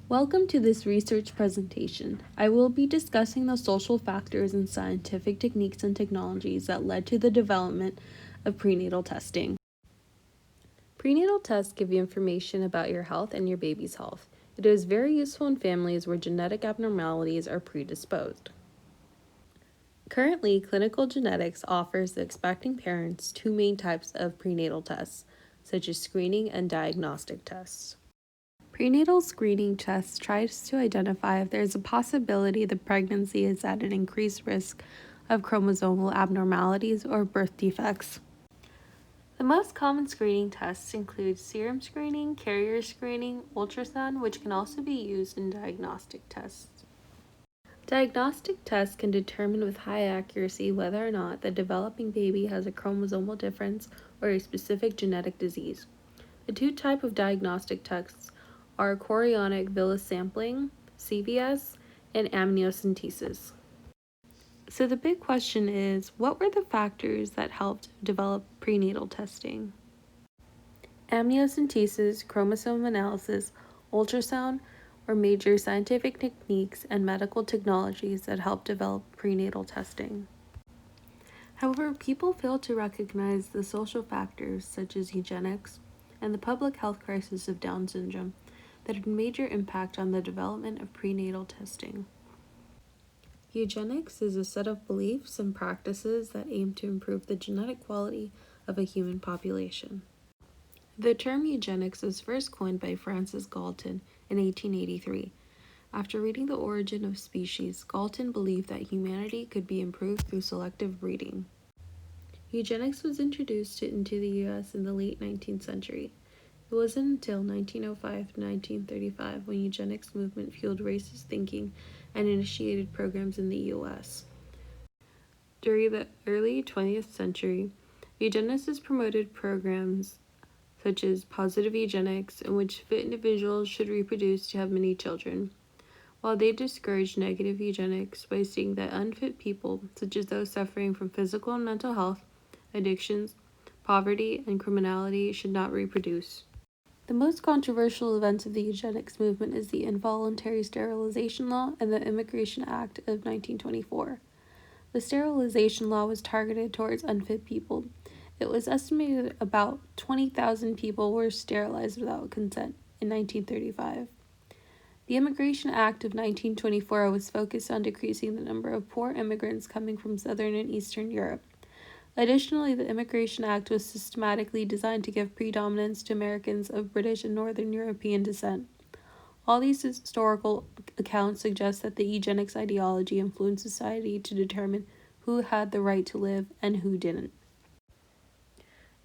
Welcome to this research presentation. I will be discussing the social factors and scientific techniques and technologies that led to the development of prenatal testing. Prenatal tests give you information about your health and your baby's health. It is very useful in families where genetic abnormalities are predisposed. Currently, clinical genetics offers the expecting parents two main types of prenatal tests, such as screening and diagnostic tests. Prenatal screening tests tries to identify if there is a possibility the pregnancy is at an increased risk of chromosomal abnormalities or birth defects. The most common screening tests include serum screening, carrier screening, ultrasound, which can also be used in diagnostic tests. Diagnostic tests can determine with high accuracy whether or not the developing baby has a chromosomal difference or a specific genetic disease. The two types of diagnostic tests are chorionic villus sampling, CVS, and amniocentesis. So the big question is, what were the factors that helped develop prenatal testing? Amniocentesis, chromosome analysis, ultrasound were major scientific techniques and medical technologies that helped develop prenatal testing. However, people fail to recognize the social factors such as eugenics and the public health crisis of Down syndrome that had a major impact on the development of prenatal testing. Eugenics is a set of beliefs and practices that aim to improve the genetic quality of a human population. The term eugenics was first coined by Francis Galton in 1883. After reading The Origin of Species, Galton believed that humanity could be improved through selective breeding. Eugenics was introduced into the U.S. in the late 19th century. It wasn't until 1905 to 1935 when eugenics movement fueled racist thinking and initiated programs in the U.S. During the early 20th century, eugenicists promoted programs such as positive eugenics, in which fit individuals should reproduce to have many children, while they discouraged negative eugenics by stating that unfit people, such as those suffering from physical and mental health, addictions, poverty, and criminality, should not reproduce. The most controversial events of the eugenics movement is the Involuntary Sterilization Law and the Immigration Act of 1924. The sterilization law was targeted towards unfit people. It was estimated that about 20,000 people were sterilized without consent in 1935. The Immigration Act of 1924 was focused on decreasing the number of poor immigrants coming from Southern and Eastern Europe. Additionally, the Immigration Act was systematically designed to give predominance to Americans of British and Northern European descent. All these historical accounts suggest that the eugenics ideology influenced society to determine who had the right to live and who didn't.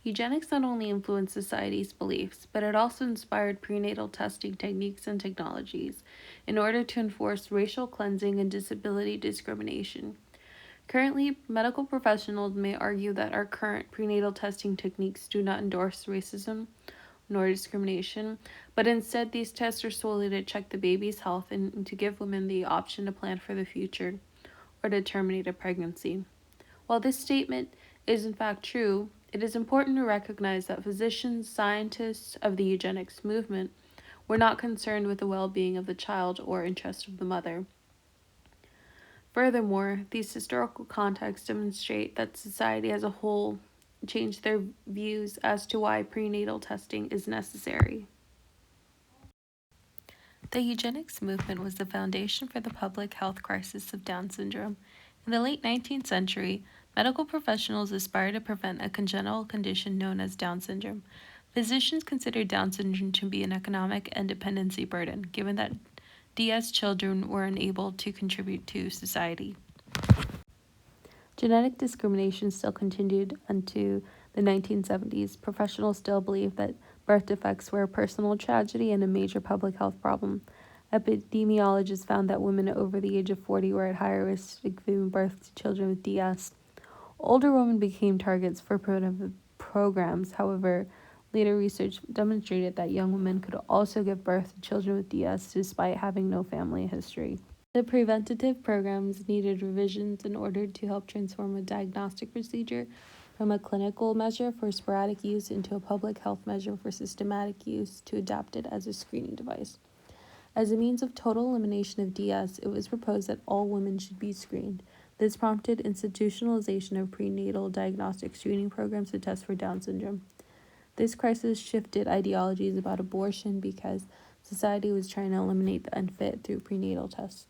Eugenics not only influenced society's beliefs, but it also inspired prenatal testing techniques and technologies in order to enforce racial cleansing and disability discrimination. Currently, medical professionals may argue that our current prenatal testing techniques do not endorse racism nor discrimination, but instead these tests are solely to check the baby's health and to give women the option to plan for the future or to terminate a pregnancy. While this statement is in fact true, it is important to recognize that physicians, scientists of the eugenics movement were not concerned with the well-being of the child or interest of the mother. Furthermore, these historical contexts demonstrate that society as a whole changed their views as to why prenatal testing is necessary. The eugenics movement was the foundation for the public health crisis of Down syndrome. In the late 19th century, medical professionals aspired to prevent a congenital condition known as Down syndrome. Physicians considered Down syndrome to be an economic and dependency burden, given that DS children were unable to contribute to society. Genetic discrimination still continued into the 1970s. Professionals still believed that birth defects were a personal tragedy and a major public health problem. Epidemiologists found that women over the age of 40 were at higher risk of giving birth to children with DS. Older women became targets for preventive programs. However, later research demonstrated that young women could also give birth to children with DS despite having no family history. The preventative programs needed revisions in order to help transform a diagnostic procedure from a clinical measure for sporadic use into a public health measure for systematic use to adapt it as a screening device. As a means of total elimination of DS, it was proposed that all women should be screened. This prompted institutionalization of prenatal diagnostic screening programs to test for Down syndrome. This crisis shifted ideologies about abortion because society was trying to eliminate the unfit through prenatal tests.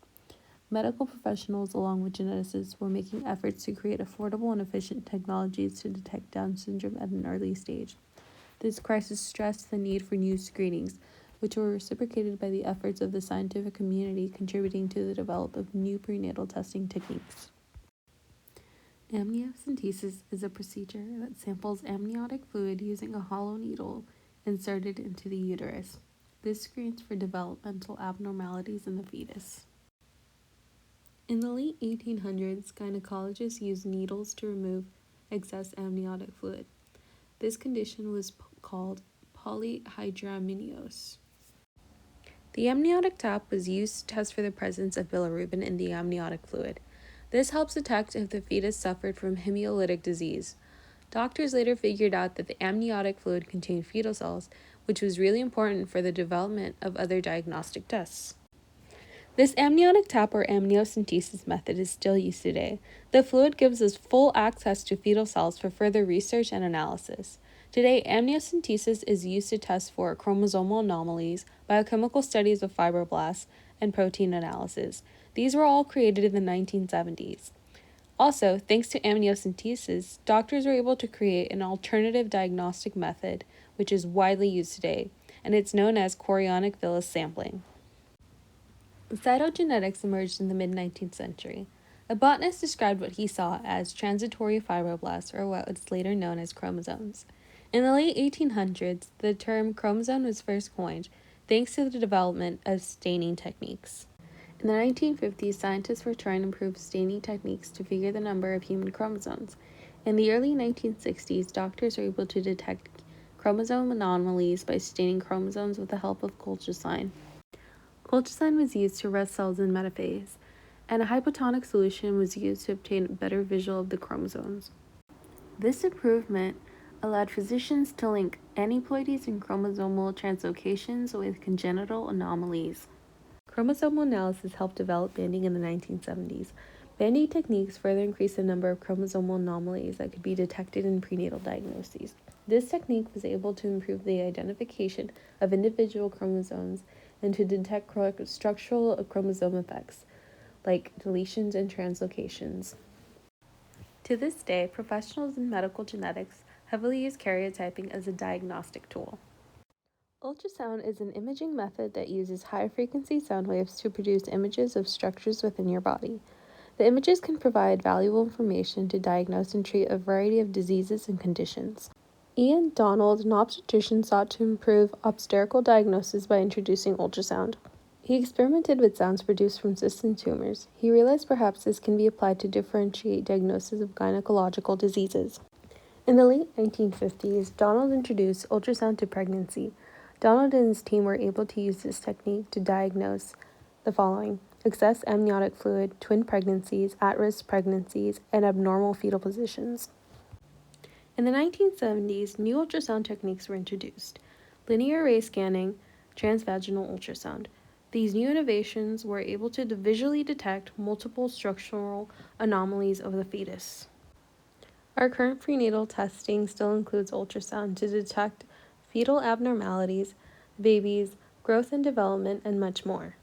Medical professionals, along with geneticists, were making efforts to create affordable and efficient technologies to detect Down syndrome at an early stage. This crisis stressed the need for new screenings, which were reciprocated by the efforts of the scientific community, contributing to the development of new prenatal testing techniques. Amniocentesis is a procedure that samples amniotic fluid using a hollow needle inserted into the uterus. This screens for developmental abnormalities in the fetus. In the late 1800s, gynecologists used needles to remove excess amniotic fluid. This condition was called polyhydramnios. The amniotic tap was used to test for the presence of bilirubin in the amniotic fluid. This helps detect if the fetus suffered from hemolytic disease. Doctors later figured out that the amniotic fluid contained fetal cells, which was really important for the development of other diagnostic tests. This amniotic tap or amniocentesis method is still used today. The fluid gives us full access to fetal cells for further research and analysis. Today, amniocentesis is used to test for chromosomal anomalies, biochemical studies of fibroblasts, and protein analysis. These were all created in the 1970s. Also, thanks to amniocentesis, doctors were able to create an alternative diagnostic method, which is widely used today, and it's known as chorionic villus sampling. Cytogenetics emerged in the mid-19th century. A botanist described what he saw as transitory fibroblasts, or what was later known as chromosomes. In the late 1800s, the term chromosome was first coined, thanks to the development of staining techniques. In the 1950s, scientists were trying to improve staining techniques to figure the number of human chromosomes. In the early 1960s, doctors were able to detect chromosome anomalies by staining chromosomes with the help of colchicine. Colchicine was used to arrest cells in metaphase, and a hypotonic solution was used to obtain a better visual of the chromosomes. This improvement allowed physicians to link aneuploidies and chromosomal translocations with congenital anomalies. Chromosomal analysis helped develop banding in the 1970s. Banding techniques further increased the number of chromosomal anomalies that could be detected in prenatal diagnoses. This technique was able to improve the identification of individual chromosomes and to detect structural chromosome effects, like deletions and translocations. To this day, professionals in medical genetics heavily use karyotyping as a diagnostic tool. Ultrasound is an imaging method that uses high-frequency sound waves to produce images of structures within your body. The images can provide valuable information to diagnose and treat a variety of diseases and conditions. Ian Donald, an obstetrician, sought to improve obstetrical diagnosis by introducing ultrasound. He experimented with sounds produced from cysts and tumors. He realized perhaps this can be applied to differentiate diagnosis of gynecological diseases. In the late 1950s, Donald introduced ultrasound to pregnancy. Donald and his team were able to use this technique to diagnose the following: excess amniotic fluid, twin pregnancies, at-risk pregnancies, and abnormal fetal positions. In the 1970s, new ultrasound techniques were introduced: linear array scanning, transvaginal ultrasound. These new innovations were able to visually detect multiple structural anomalies of the fetus. Our current prenatal testing still includes ultrasound to detect fetal abnormalities, babies, growth and development, and much more.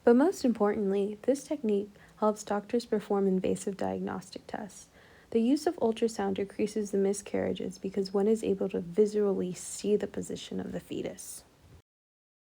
But most importantly, this technique helps doctors perform invasive diagnostic tests. The use of ultrasound decreases the miscarriages because one is able to visually see the position of the fetus.